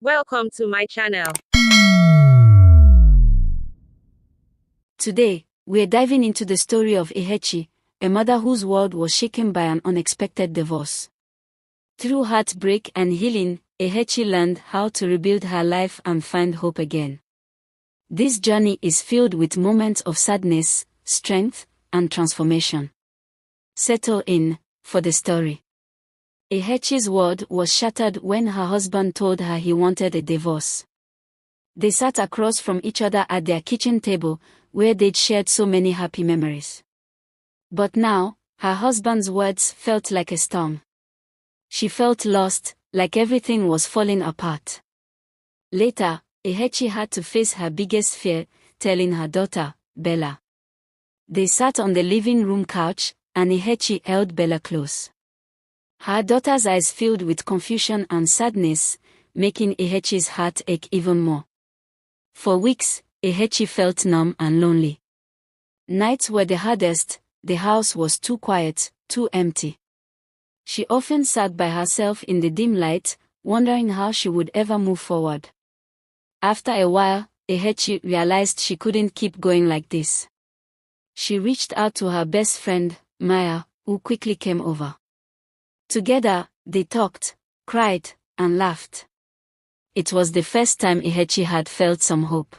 Welcome to my channel. Today, we're diving into the story of Heartache, a mother whose world was shaken by an unexpected divorce. Through heartbreak and healing, Heartache learned how to rebuild her life and find hope again. This journey is filled with moments of sadness, strength, and transformation. Settle in for the story. Heartache's world was shattered when her husband told her he wanted a divorce. They sat across from each other at their kitchen table, where they'd shared so many happy memories. But now, her husband's words felt like a storm. She felt lost, like everything was falling apart. Later, Heartache had to face her biggest fear, telling her daughter, Bella. They sat on the living room couch, and Heartache held Bella close. Her daughter's eyes filled with confusion and sadness, making Heartache's heart ache even more. For weeks, Heartache felt numb and lonely. Nights were the hardest, the house was too quiet, too empty. She often sat by herself in the dim light, wondering how she would ever move forward. After a while, Heartache realized she couldn't keep going like this. She reached out to her best friend, Maya, who quickly came over. Together, they talked, cried, and laughed. It was the first time Heartache had felt some hope.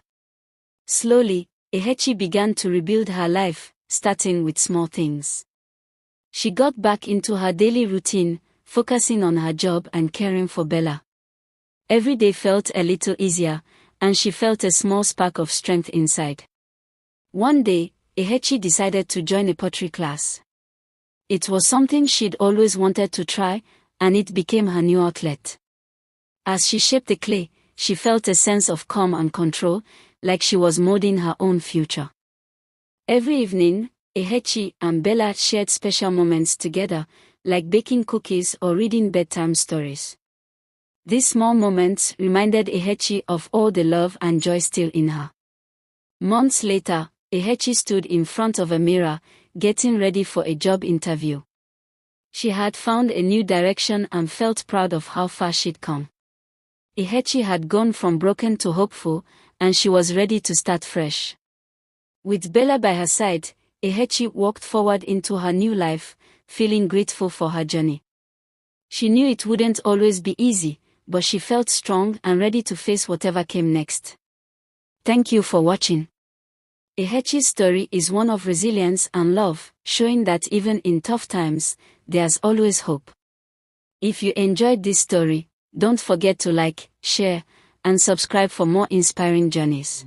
Slowly, Heartache began to rebuild her life, starting with small things. She got back into her daily routine, focusing on her job and caring for Bella. Every day felt a little easier, and she felt a small spark of strength inside. One day, Heartache decided to join a pottery class. It was something she'd always wanted to try, and it became her new outlet. As she shaped the clay, she felt a sense of calm and control, like she was molding her own future. Every evening, Heartache and Bella shared special moments together, like baking cookies or reading bedtime stories. These small moments reminded Heartache of all the love and joy still in her. Months later, Heartache stood in front of a mirror, getting ready for a job interview. She had found a new direction and felt proud of how far she'd come. Heartache had gone from broken to hopeful, and she was ready to start fresh. With Bella by her side, Heartache walked forward into her new life, feeling grateful for her journey. She knew it wouldn't always be easy, but she felt strong and ready to face whatever came next. Thank you for watching. Heartache's story is one of resilience and love, showing that even in tough times, there's always hope. If you enjoyed this story, don't forget to like, share, and subscribe for more inspiring journeys.